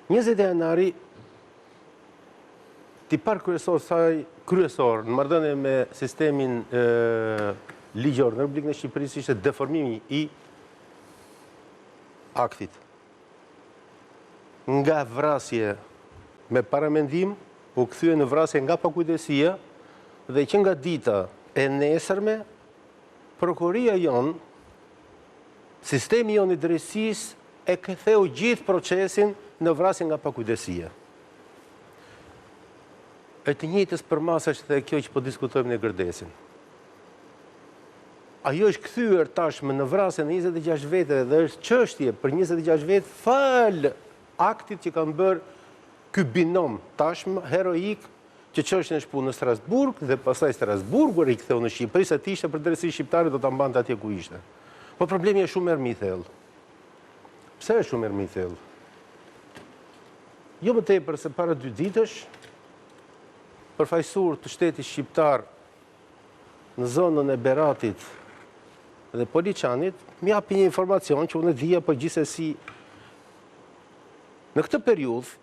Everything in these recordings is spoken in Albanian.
20 janari, tipar kryesor në marrëdhënie me sistemin ligjor në Republikën e Shqipërisë ishte deformimi i aktit. Nga vrasje me paramendim, u kthye në vrasje nga pakujdesia dhe që nga dita e nesërme, prokuria jonë, sistemi jonë i drejtësisë e ktheu gjithë procesin në vrasje nga pakujdesia. E të njëjtës përmasa që dhe kjo që po diskutojmë në Gërdesin. Ajo është kthyer tashmë në vrasje në 26 vete dhe është çështje për 26 vete fal aktit që kanë bërë ky binom tashmë heroik që çështjen e shpunë në Strasburg dhe pastaj Strasburgu i ktheu në Shqipëri se të ishte për drejtësi shqiptare do ta mbante atje ku ishte. Po problemi është shumë më i thellë. Pse është shumë më i thellë? Jo më tepër se para 2 ditësh përfaqësuar të shtetit shqiptar në zonën e Beratit dhe Poliçanit më japi një informacion që unë dija, po gjithsesi në këtë periudhë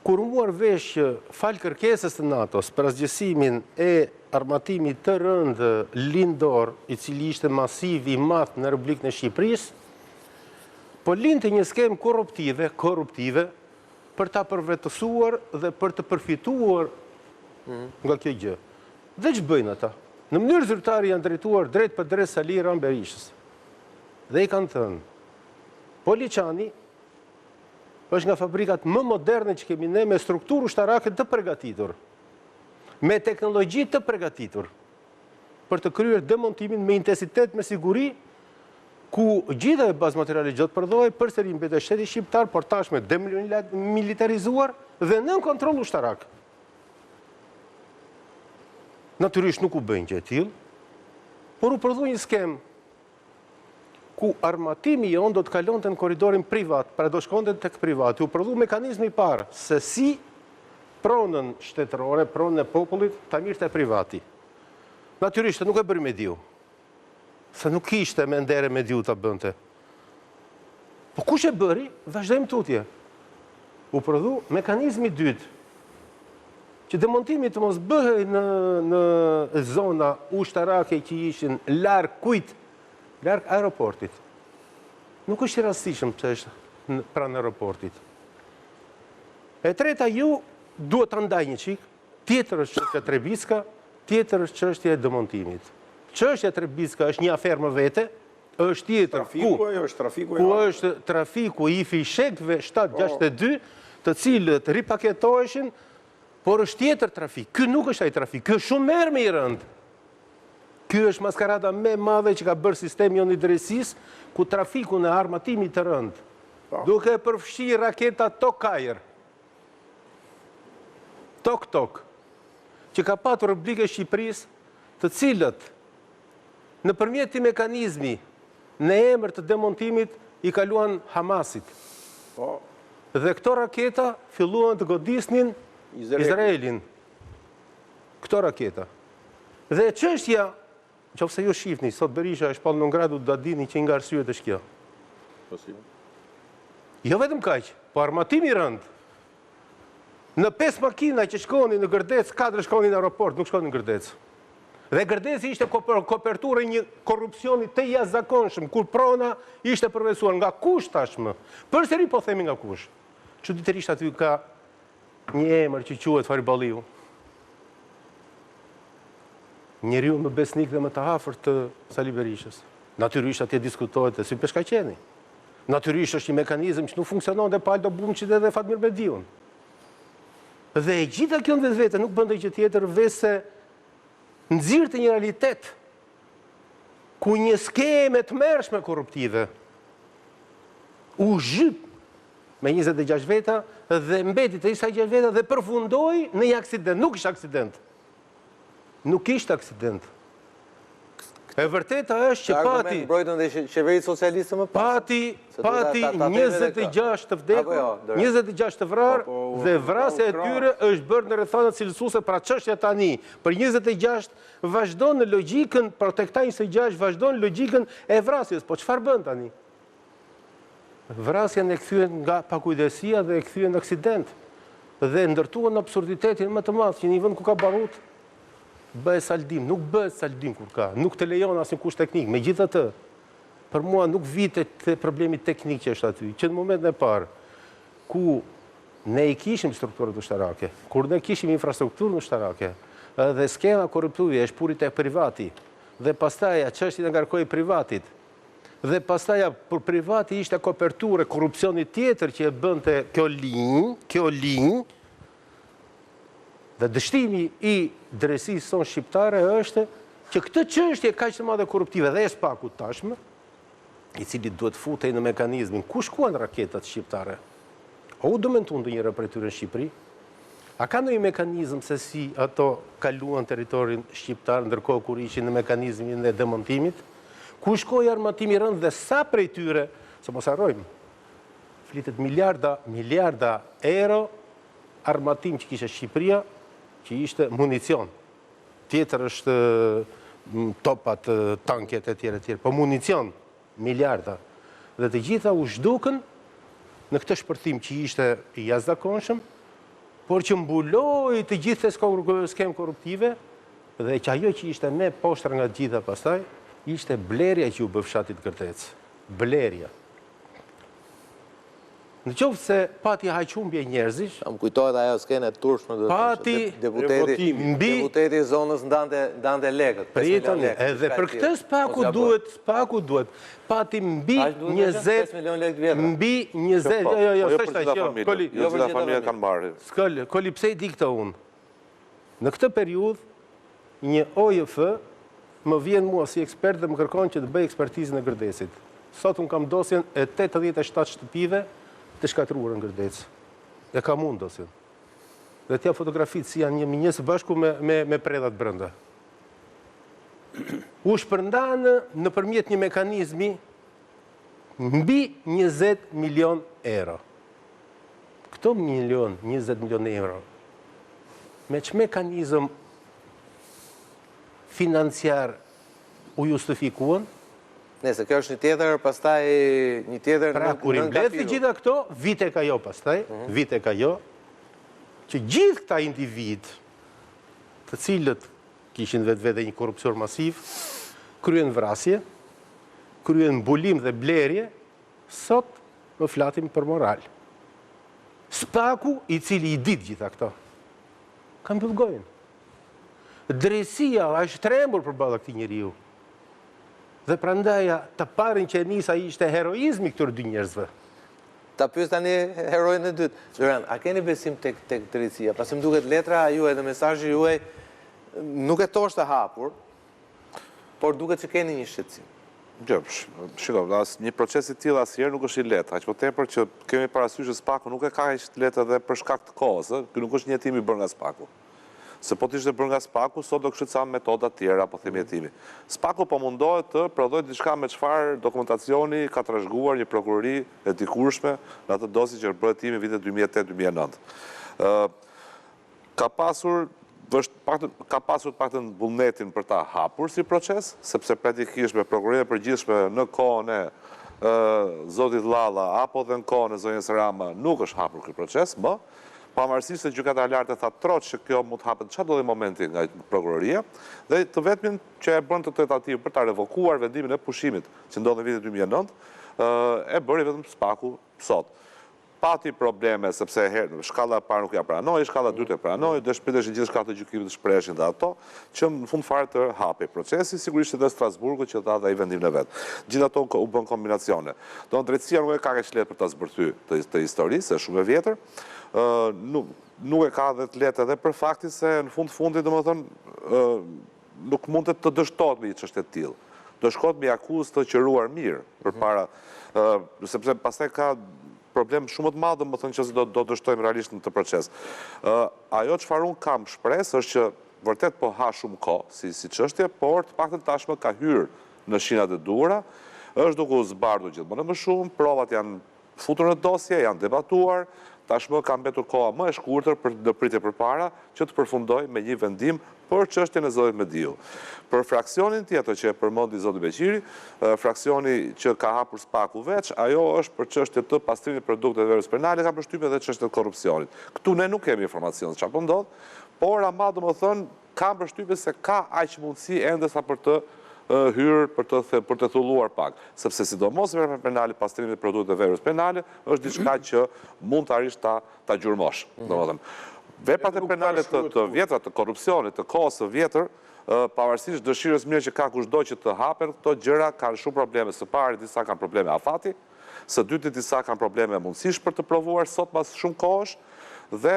kur u mor vesh që fal kërkesës të NATO-s për asgjësimin e armatimit të rëndë lindor, i cili ishte masiv i madh në Republikën e Shqipërisë, po linte një skemë korruptive për ta përvetësuar dhe për të përfituar nga kjo gjë. Dhe që bëjnë ata? Në mënyrë zyrtare janë drejtuar drejt për drejt Sali Ram Berishës. Dhe i kanë thënë, Poliçani është nga fabrikat më moderne që kemi ne me strukturë ushtarake të përgatitur, me teknologji të përgatitur, për të kryer demontimin me intensitet, me siguri, ku gjitha e bazë materiale gjotë përdoj, përsëri mbetet shteti shqiptar, por tashme demilitarizuar dhe nën kontroll ushtarak. Natyrisht nuk u bëjnë që e tillë, por u prodhu një skem ku armatimi jonë do të kalonte në korridorin privat, pra do shkonte tek privati. U prodhu mekanizmi i parë se si pronën shtetërore, pronën e popullit ta mirte privati. Natyrisht nuk e bëri me diu. Se nuk ishte me ndere me diu ta bënte. Po kush e bëri? Vazhdojmë tutje. U prodhu mekanizmi i dytë, që demontimi të mos bëhej në zona ushtarake që ishin larg kujt, larg aeroportit. Nuk është i rastishëm pse është pranë aeroportit. E treta, ju duhet ta ndaj një çik, tjetër është çështja Trebizka, tjetër është çështja e demontimit. Çështja Trebizka është një aferë më vete, është tjetër ku është trafiku i fishekëve 762, të cilët ripaketoheshin, por është tjetër trafik. Ky nuk është ai trafik, ky është shumë më i rëndë. Ky është maskarada më e madhe që ka bërë sistemi jonë i drejtësisë, ku trafiku në armatimit të rëndë, duke përfshirë raketa Tok-Ajër, Tok-Tok, që ka patur Republika e Shqipërisë, të cilët nëpërmjet këtij mekanizmi në emër të demontimit i kaluan Hamasit. Dhe këto raketa filluan të godisnin Izraelin. Këto raketa. Dhe çështja, nëse ju shihni, sot Berisha është palë non gradu, do dini që nga arsyet është kjo. Jo vetëm kaq, po armatimi i rënd. Në 5 makina që shkonin në Gërdec, 4 shkonin në aeroport, nuk shkonin në Gërdec. Dhe Gërdeci ishte koperturë një korrupsioni të jashtëzakonshëm, kur prona ishte përvesuar nga kush tashmë. Përsëri po themi nga kush. Çuditërisht aty ka një emër që quhet Fariballiu. Njeriu më besnik dhe më të afërt të Sali Berishës. Natyrisht atje diskutohet si peshkaqeni. Natyrisht është një mekanizëm që nuk funksionon dhe Paldo Bumçi dhe Fatmir Mediun. Dhe e gjitha kjo në vetvete nuk bënte gjë tjetër veçse nxirrte një realitet ku një skemë të mërshme korruptive u zhyp me 26 veta dhe mbeti të 26 veta dhe përfundoi në një aksident. Nuk ishte aksident. Nuk ishte aksident. E vërteta është që pati mbrojtën dhe qeveritë socialiste më pas. Pati 26 të vdekur, 26 të vrarë dhe vrasja e tyre është bërë në rrethana cilësuese pra çështja tani. Për 26 vazhdon në logjikën, për tek 26 vazhdon logjikën e vrasjes. Po çfarë bën tani? vrasjen e kthyen nga pakujdesia dhe e kthyen në aksident. Dhe ndërtuan absurditetin më të madh që një vend ku ka barut bëhet saldim, nuk bëhet saldim kur ka, nuk të lejon asnjë kusht teknik. Megjithatë, për mua nuk vite te problemi teknik që është aty, që në momentin e parë ku ne i kishim strukturët ushtarake, kur ne kishim infrastrukturën ushtarake, dhe skema korruptive është puri tek privati, dhe pastaj çështja ngarkoi privatit. Dhe pastaj për privati ishte koperturë e korrupsionit tjetër që e bënte kjo linjë, dhe dështimi i drejtësisë sonë shqiptare është që këtë çështje kaq të madhe korruptive dhe e SPAK-ut tashmë, i cili duhet futej në mekanizmin ku shkuan raketat shqiptare. A u dëmentuan ndonjëherë për tyre në Shqipëri? A ka ndonjë mekanizëm se si ato kaluan territorin shqiptar ndërkohë kur ishin në mekanizmin e demontimit? Ku shkoi armatimi i rënd dhe sa prej tyre, se mos harrojmë, flitet miliarda euro armatim që kishte Shqipëria, që ishte municion. Tjetër është topat, tanket e tjera, po municion, miliarda. Dhe të gjitha u zhdukën në këtë shpërthim që ishte i jashtëzakonshëm, por që mbuloi të gjithë skemë korruptive, dhe që ajo që ishte më poshtë nga të gjitha pastaj, ishte blerja që u bë fshatit Kërtec. Blerja. Në qoftë se pati haqhumbje njerëzish, Më kujtohet ajo skene turshme pati deputeti i zonës ndante lekët. pritani, edhe për këtë SPAK-u duhet, pati mbi 5 milion lekë vjetra. mbi 20, jo, Koli, jo gjitha familja kanë marrë. Koli, pse i di këtë unë? Në këtë periudhë, një OJF më vjen mua si ekspert dhe më kërkon që të bëj ekspertizën e Gërdesit. Sot unë kam dosjen e 87 shtëpive të shkatruar në Gërdec. Dhe kam unë dosjen. Dhe tja fotografitë si janë një së bashku me predhat brenda. U shpërndanë nëpërmjet një mekanizmi mbi 20 milion euro. Këto 20 milion euro, me që mekanizëm financiar u justifikuan? Nëse kjo është një tjetër, pastaj një tjetër Pra, kur i mbledhi gjitha këto, vite ka jo pastaj, vite ka jo, që gjithë këta individ, të cilët kishin vetë një korrupsion masiv, kryen vrasje, kryen mbulim dhe blerje, sot më flatim për moral. SPAK-u, i cili i dit gjitha këto, kam bëllgojnë. Drejtësia është trembur përballë këtij njeriu. Dhe prandaja të parin që nisa ishte heroizmi këtyre dy njerëzve. Ta pyes tani heroin e dytë. Zoran, a keni besim tek drejtësia? Pasi më duket letra juaj dhe mesazhi juaj nuk e toshte hapur, por duket që keni një shqetësim. Shiko, një proces i tillë asnjëherë nuk është i lehtë, aq më tepër që kemi parasysh që SPAK-u nuk e ka aq të lehtë edhe për shkak të kohës, ky nuk është një hetim i bërë nga SPAK-u. Se po t'ishte bërë nga SPAK-u, sot do kishte ca metoda tjera, po themi hetimi. SPAK-u po mundohet të prodhojë diçka me çfarë dokumentacioni ka trashëguar një prokurori e dikurshme në atë dosje që bëhet hetimi vitet 2008-2009. Ka pasur paktën vullnetin për ta hapur si proces, sepse praktikisht me prokuroria e përgjithshme në kohën e zotit Llalla apo dhe në kohën e zonjës Rama nuk është hapur ky proces, më pavarësisht se gjykata e lartë tha troç që kjo mund të hapet çdo lloj momenti nga prokuroria, dhe të vetmin që e bën të tentativë për ta revokuar vendimin e pushimit që ndodhi në vitin 2009, e bëri vetëm SPAK-u sot. Pati probleme sepse shkalla e parë nuk ja pranoi, shkalla e dytë e pranoi, dhe shpriteshin gjithë shkallët e gjykimit të shpreshin dhe ato, që në fund fare të hapej procesi, sigurisht edhe Strasburgu që dha dhe ai vendimin e vet. Gjithë ato u bën kombinacione. Do drejtësia nuk e ka kaq lehtë për ta zbërthyer të historisë, është shumë e vjetër. Nuk e ka dhe të lehtë edhe për faktin se në fundit, domethënë, nuk mund të dështohet me një çështje të tillë. Do shkohet me akuzë të qëruar mirë përpara, sepse pastaj ka problem shumë të madh, domethënë që do dështojmë realisht në të proces. Ajo çfarë un kam shpresë është që vërtet po ha shumë kohë si çështje, por të paktën tashmë ka hyrë në shinat e duhura, është duke u zbardhur gjithmonë më shumë, provat janë futur në dosje, janë debatuar, tashmë ka mbetur koha më e shkurtër për në pritje përpara që të përfundoj me një vendim për çështjen e zotit Mediu. Për fraksionin tjetër që e përmendi zoti Beqiri, fraksioni që ka hapur spaku veç, ajo është për çështje të pastrimit produkteve verës penale, ka përshtypje edhe çështjen e korrupsionit. Këtu ne nuk kemi informacion se çfarë po ndodh, por ama domethënë kam përshtypje se ka aq mundësi ende sa për të hyrë për të thulluar pak, sepse sidomos vera penale, pastrimi i produkteve verës penale është diçka që mund të arish ta gjurmosh, domethënë. Veprat e penale të vjetra, të korrupsionit, të kohës së vjetër, pavarësisht dëshirës mirë që ka kushdo që të hapen, këto gjëra kanë shumë probleme. Së pari disa kanë probleme afati, së dyti disa kanë probleme mundësish për të provuar sot pas shumë kohësh, dhe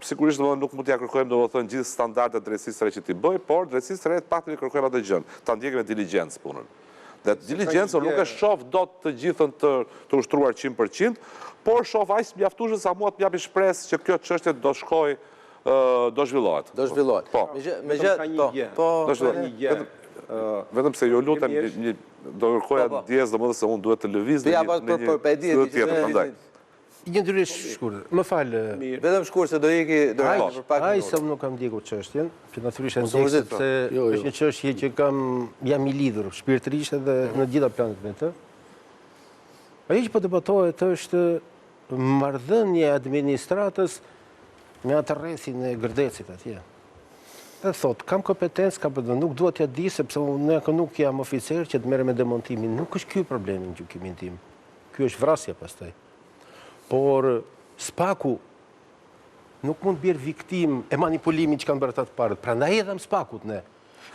sigurisht nuk mund t'ja kërkojmë domethënë gjithë standardet drejtësisë së re që t'i bëj, por drejtësisë së re të paktën i kërkojmë atë gjën, ta ndjekim me diligjencë punën. Dhe diligjenca nuk e shoh dot të gjithën të ushtruar 100%, por shoh aq mjaftueshëm sa mua të japi shpresë që kjo çështje do shkojë, do zhvillohet. Do zhvillohet. Po. Do zhvillohet. Vetëm se ju lutem do kërkoja djes domosdoshmë se unë duhet të lëviz në një tjetër prandaj. Një ndryrë shkurtër. Më fal. Vetëm shkurt se do iki për pak. Ai se unë nuk kam ndjekur çështjen, që natyrisht e ndjek sepse është një çështje që jam i lidhur shpirtërisht edhe në të gjitha planet me të. Ajo që po debatohet është marrëdhënia e administratës me atë rrethin e Gërdecit atje. Dhe thot, kam kompetencë, nuk duhet t'ja di, sepse unë nuk jam oficer që të merrem me demontimin. Nuk është ky problemi në gjykimin tim. Ky është vrasja pastaj. Por spaku nuk mund bjerë viktim e manipulimit që kanë bërë ata të parët. Prandaj edham spakut ne.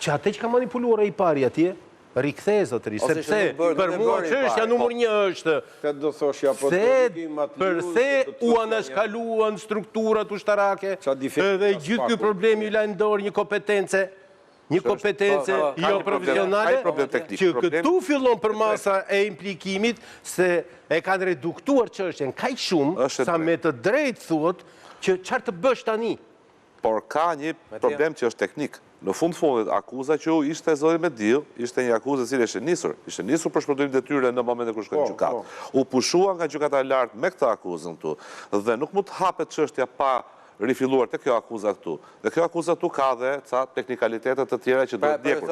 Që atë që ka manipuluar ai pari atje, rikthej zotëri, sepse për mua çështja numër 1 është përse u anashkaluan strukturat ushtarake dhe gjithë ky problemi u lanë dorë një kompetencë jo profesionale, që këtu fillon për masa e implikimit se e kanë reduktuar çështjen kaq shumë sa me të drejtë thuhet që çfarë të bësh tani. Por ka një problem që është teknik. Në fundit, akuza që ishte zoti Mediu, ishte një akuzë e cila ishte nisur për shpërdorim detyre në momentin kur shkoi në gjykatë. U pushua nga gjykata e lartë me këtë akuzën këtu dhe nuk mund të hapet çështja pa rifilluar te kjo akuza këtu. Dhe kjo akuza këtu ka dhe ca teknikalitete të tjera që duhet ndjekur.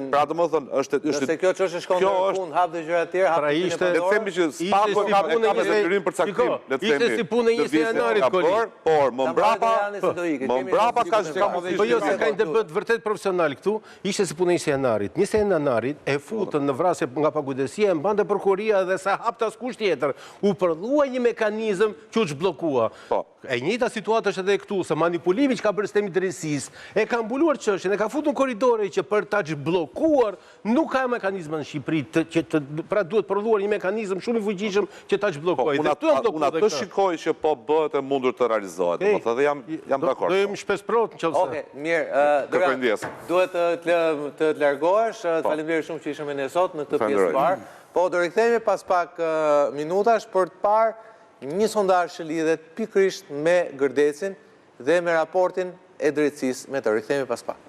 Pra domethënë është nëse kjo çështje shkon në fund, hap dhe gjëra të tjera, pra ishte le të themi që spaku ka detyrim për caktim, le të themi. Ishte si punë e 20 janarit koli. Por më mbrapa ka mundësi. Po jo se ka një debat vërtet profesional këtu, ishte si punë e 20 janarit. 20 janarit e futën në vrasje nga pagujdesia, e mbante prokuroria dhe sa hapta askush tjetër. U prodhua një mekanizëm që u zhbllokua. E njëjta situatë është edhe këtu, se manipulimi që ka bërë sistemi drejtësisë, e ka mbuluar çështjen, e ka futur në korridore që për ta zhbllokuar nuk ka mekanizma në Shqipëri, pra duhet prodhuar një mekanizëm shumë i fuqishëm që ta zhbllokojë. Unë atë shikoj që po bëhet e mundur të realizohet, domethënë dhe jam dakord. Do jem shpesprot nëse. Okej, mirë. Duhet të largohesh. Faleminderit shumë që ishe me ne sot në këtë pjesë të parë. Po do rikthehemi pas pak minutash për të parë një sondazh që lidhet pikërisht me Gërdecin dhe me raportin e drejtësisë me të. Rikthehemi pas pak.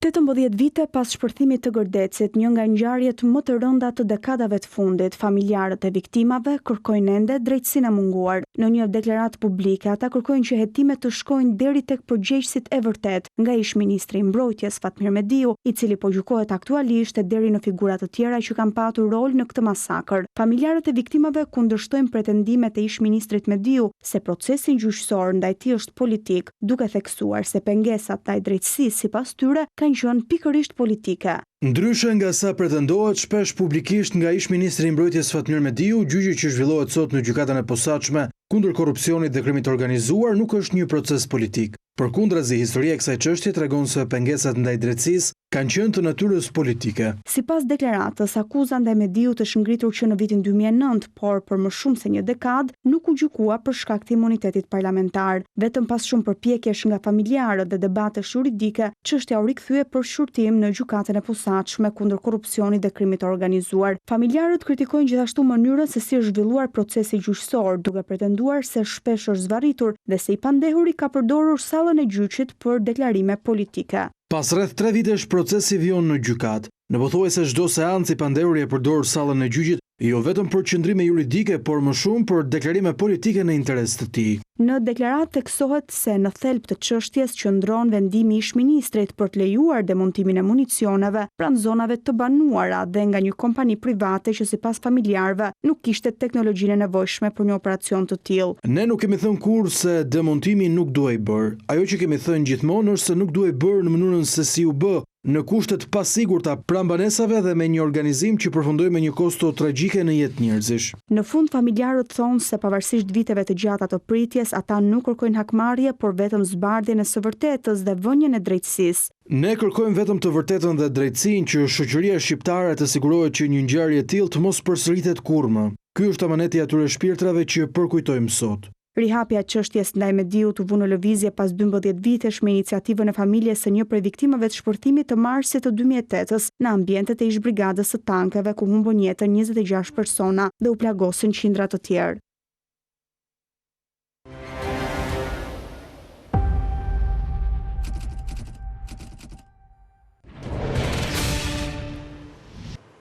18 vite pas shpërthimit të Gërdecit, një nga ngjarjet më të rënda të dekadave të fundit, familjarët e viktimave kërkojnë ende drejtësinë e munguar. Në një deklaratë publike, ata kërkojnë që hetimet të shkojnë deri tek përgjegjësit e vërtet, nga ish-ministri i Mbrojtjes Fatmir Mediu, i cili po gjykohet aktualisht e deri në figura të tjera që kanë patur rol në këtë masakër. Familjarët e viktimave kundërshtojnë pretendimet e ish-ministrit Mediu se procesi gjyqësor ndaj tij është politik, duke theksuar se pengesat ndaj drejtësisë sipas tyre kanë qenë pikërisht politike. Ndryshe nga sa pretendohet shpesh publikisht nga ish-ministri i Mbrojtjes Fatmir Mediu, gjyqi që zhvillohet sot në gjykatën e posaçme kundër korrupsionit dhe krimit të organizuar nuk është një proces politik. Përkundrazi, historia e kësaj çështje tregon se pengesat ndaj drejtësisë kanë qenë të natyrës politike. Sipas deklaratës, akuza ndaj Mediut është ngritur që në vitin 2009, por për më shumë se një dekadë nuk u gjykua për shkak të imunitetit parlamentar. Vetëm pas shumë përpjekjesh nga familjarët dhe debatesh juridike, çështja u rikthye për shurtim në gjykatën e posaçme posaçme kundër korrupsionit dhe krimit të organizuar. Familjarët kritikojnë gjithashtu mënyrën se si është zhvilluar procesi gjyqësor, duke pretenduar se shpesh është zvarritur dhe se i pandehuri ka përdorur sallën e gjyqit për deklarime politike. Pas rreth 3 vitesh procesi vion në gjykat. Në pothuajse çdo seancë i pandehuri e përdor sallën e gjyqit jo vetëm për qëndrime juridike, por më shumë për deklarime politike në interes të tij. Në deklaratë theksohet se në thelb të çështjes qëndron vendimi i ish-ministrit për të lejuar demontimin e municioneve pranë zonave të banuara dhe nga një kompani private që sipas familjarëve nuk kishte teknologjinë e nevojshme për një operacion të tillë. Ne nuk kemi thënë kurrë se demontimi nuk duhej bërë. Ajo që kemi thënë gjithmonë është se nuk duhej bërë në mënyrën se si u bë, në kushtet pasigurta pranë banesave dhe me një organizim që përfundoi me një kosto tragjike në jetë njerëzish. Në fund familjarët thonë se pavarësisht viteve të gjata të pritjes, ata nuk kërkojnë hakmarrje, por vetëm zbardhjen e së vërtetës dhe vënien e drejtësisë. Ne kërkojmë vetëm të vërtetën dhe drejtësinë që shoqëria shqiptare të sigurohet që një ngjarje e tillë të mos përsëritet kurrë më. Ky është amaneti i atyre shpirtrave që përkujtojmë sot. Rihapja e çështjes ndaj Mediut u vu në lëvizje pas 12 vitesh me iniciativën e familjes së një prej viktimave të shpërthimit të marsit të 2008-s në ambientet e ish-brigadës së tankeve ku humbën jetën 26 persona dhe u plagosën qindra të tjerë.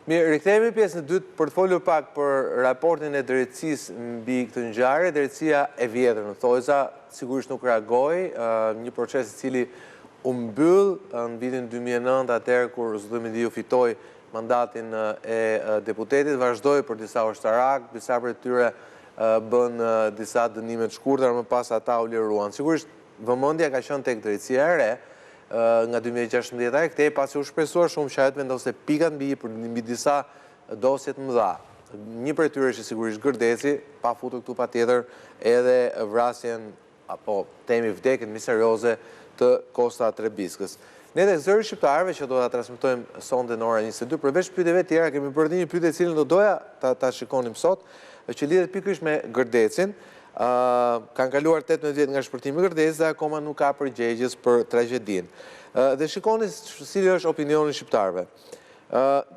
Mirë, rikthehemi pjesën e dytë për të folur pak për raportin e drejtësisë mbi këtë ngjarje. Drejtësia e vjetër në Thojza sigurisht nuk reagoi, një proces i cili u mbyll në vitin 2009 atëherë kur Zotëri Mediu fitoi mandatin e deputetit, vazhdoi për disa ushtarak, disa prej tyre bën disa dënime të shkurtra, më pas ata u liruan. Sigurisht vëmendja ka qenë tek drejtësia e re nga 2016 e këtej pasi u shpresuar shumë që ajo të vendosë pikat mbi disa dosje të mëdha. Një prej tyre është sigurisht Gërdeci, pa futur këtu patjetër edhe vrasjen apo temi vdekjen misterioze të Kosta Trebiskës. Ne tek Zëri Shqiptarëve që do ta transmetojmë sonte në orën 22, përveç pyetjeve tjera kemi bërë një pyetje cilën do doja ta shikonim sot, që lidhet pikërisht me Gërdecin. Kanë kaluar 18 vjet nga shpërtimi i Gërdecit dhe akoma nuk ka përgjegjës për tragjedinë. Dhe shikoni cili është opinioni shqiptarëve.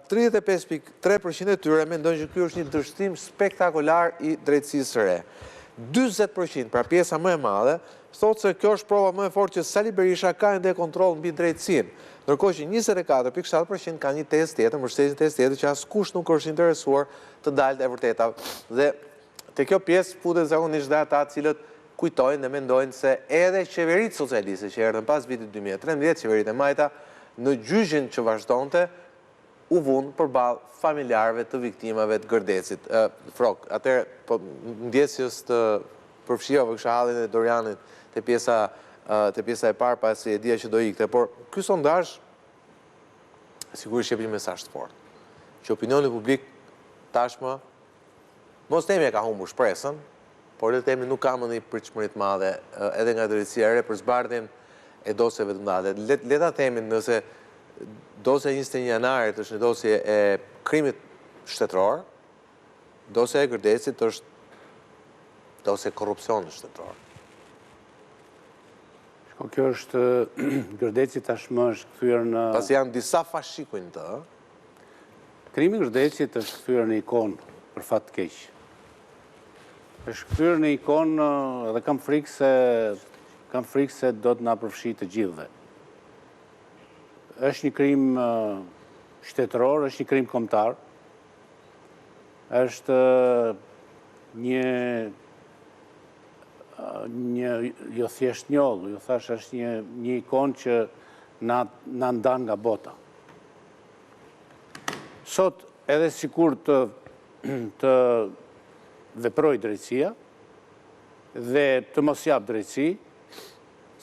35.3% e tyre mendojnë që ky është një ndërshtim spektakolar i drejtësisë së re. 40%, pra pjesa më e madhe, thotë se kjo është prova më e fortë që Sali Berisha ka ende kontroll mbi drejtësinë. Ndërkohë që 24.7% ka një tezë tjetër, mbështetjen tezë tjetër që askush nuk është interesuar të dalë e vërteta. Dhe te kjo pjesë futet zakonisht dhe ata cilët kujtojnë dhe mendojnë se edhe qeveritë socialiste që erdhën pas vitit 2013, qeveritë e Majta, në gjyqin që vazhdonte, u vunë përballë familjarëve të viktimave të Gërdecit. Atëherë ndjesjes të përfshirave kësha hallin e Dorianit te pjesa e parë pasi e dija që do ikte, por ky sondazh sigurisht jep një mesazh të fortë, që opinioni publik tashmë mos temi e ka humbur shpresën, por le të themi nuk ka më një pritshmëri të madhe edhe nga drejtësia e re për zbardhjen e dosjeve të mëdha. Le ta themi nëse dosja e 21 janarit është një dosje e krimit shtetëror, dosja e Gërdecit është dosje e korrupsionit shtetëror. Kjo është Gërdeci tashmë është kthyer në... Pasi janë disa fashikuj në të. Krimi i Gërdecit është kthyer në ikonë për fat të keq. Është kthyer në ikonë dhe kam frikë se do të na përfshi të gjithëve. Është një krim shtetëror, është një krim kombëtar. Është një jo thjesht njoll, ju thash është një ikonë që na ndan nga bota. Sot edhe sikur të veproj drejtësia dhe të mos jap drejtësi,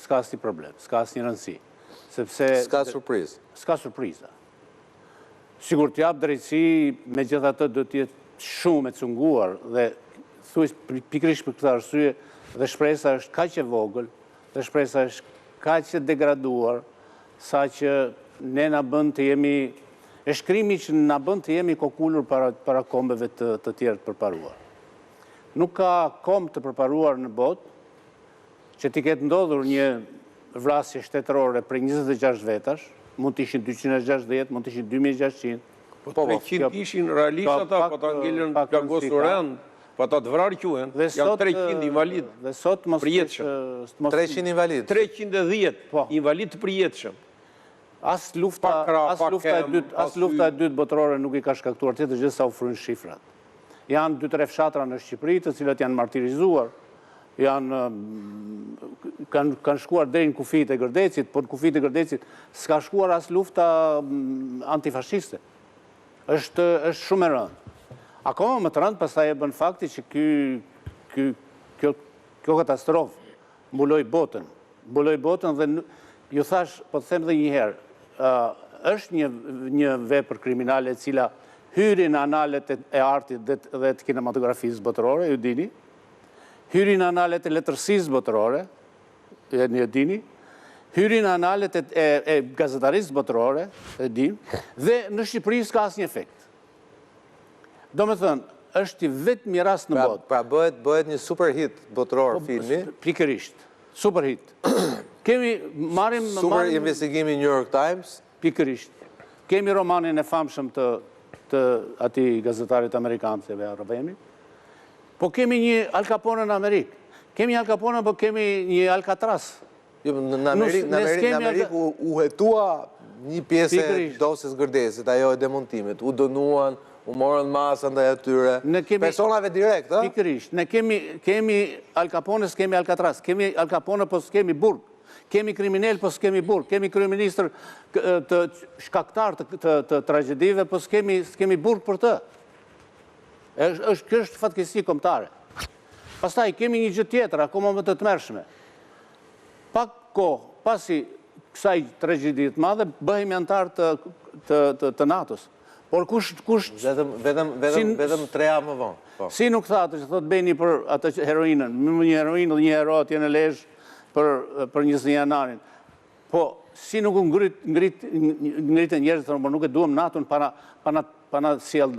s'ka asnjë problem, s'ka asnjë rëndësi. Sepse s'ka surprizë. S'ka surpriza. Sigur të jap drejtësi, megjithatë do të jetë shumë e cunguar dhe thuaj pikërisht për këtë arsye dhe shpresa është kaq e vogël, dhe shpresa është kaq e degraduar, saqë ne na bën të jemi është krimi që na bën të jemi kokulur para kombeve të tjera të përparuar. Nuk ka komb të përparuar në botë që t'i ketë ndodhur një vrasje shtetërore për 26 vetash, mund të ishin 260, mund të ishin 2600. Po 300 ishin realisht ata, po ta ngellën plagos rënd, po ta të vrarë quen, janë 300 invalid Dhe sot mos përjetshëm. 300 invalid. 310 invalid të përjetshëm. As lufta e dytë botërore nuk i ka shkaktuar tjetër gjë sa u fryn shifrat. Janë 2-3 fshatra në Shqipëri, të cilat janë martirizuar, kanë shkuar deri në kufijtë e Gërdecit, por në kufijtë e Gërdecit s'ka shkuar as lufta antifashiste. Është shumë e rëndë. Akoma më të rëndë pastaj e bën fakti që kjo katastrofë mbuloi botën dhe ju thash, po të them dhe një herë, është një vepër kriminale e cila hyri në analet e artit dhe të kinematografisë botërore, ju dini, hyri në analet e letërsisë botërore, ju dini, hyri në analet e gazetarisë botërore, e dini, dhe në Shqipëri s'ka asnjë efekt. Do me thënë, është i vetë një rast në botë. Pra bëhet një super hit botëror filmi. Pikërisht, super hit. Kemi marim... Super investigimi New York Times. Pikërisht. Kemi romanin e famshëm të ati gazetarit amerikanë, se Vera Rabemi. Po kemi një Al Capone në Amerikë. Kemi Al Capone, po kemi një Alcatraz. Në Amerikë u hetua një pjesë e dosjes Gërdesit, ajo e demontimit. U dënuan, u morën masë ndaj atyre. Personave direkt, ha? Pikërisht. Ne kemi Al Capone, s'kemi Alcatraz. Kemi Al Capone, po s'kemi burg. Kemi kriminel, po s'kemi burg. Kemi kryeministër të shkaktar të tragedive, po s'kemi burg për të. Kjo është fatkeqësi kombëtare. Pastaj kemi një gjë tjetër, akoma më të tmerrshme. Pak kohë pasi kësaj tragjedi të madhe, bëhemi antar të NATO-s. Por kush... Vetëm 3 javë më vonë. Si nuk thatë që thot Beni për atë heroinën, një heroinë dhe një hero atje në Lezhë për 20 janarin. Po, si nuk ngritë njerëzit, por nuk e duhem NATO-n pana sjell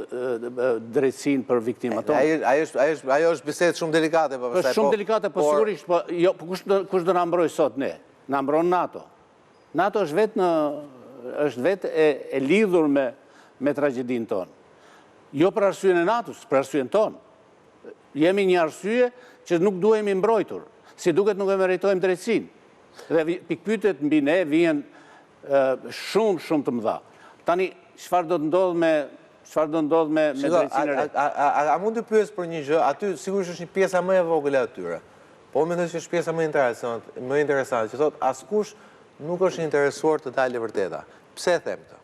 drejtësinë për viktimat tonë. Ajo është bisedë shumë delikate. Është shumë delikate, po sigurisht, po kush do na mbroj sot ne? Na mbron NATO. NATO është vetë e lidhur me tragjedinë tonë. Jo për arsyen e NATO-s, për arsyen tonë. Jemi një arsye që nuk duhemi mbrojtur, si duket nuk e meritojmë drejtësinë. Dhe pikpyetjet mbi ne vijnë shumë të mëdha. Tani, çfarë do të ndodhë me drejtësinë e re? A mund të pyes për një gjë? Aty sigurisht është një pjesa më e vogël e atyre. Po mendoj që është pjesa më interesante, që thotë askush nuk është interesuar të dalë e vërteta. Pse them këtë?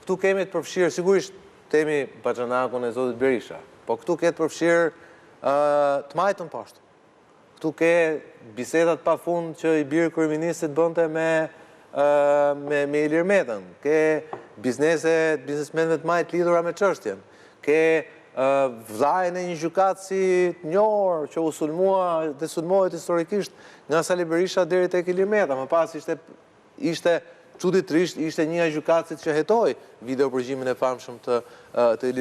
Këtu kemi të përfshirë, sigurisht temi Baxhanakun e zotit Berisha, po këtu ke të përfshirë të majtën poshtë. Këtu ke bisedat pa fund që i birë kryeministit bënte me Ilir Metën, ke biznesmenëve të majtë lidhura me çështjen, ke vllajën e një gjykatësi të njohur që u sulmua dhe sulmohet historikisht nga Sali Berisha deri tek Ilir Meta, më pas ishte çuditërisht ishte një gjykatësit që hetoi videopërgjimin e famshëm të Ilir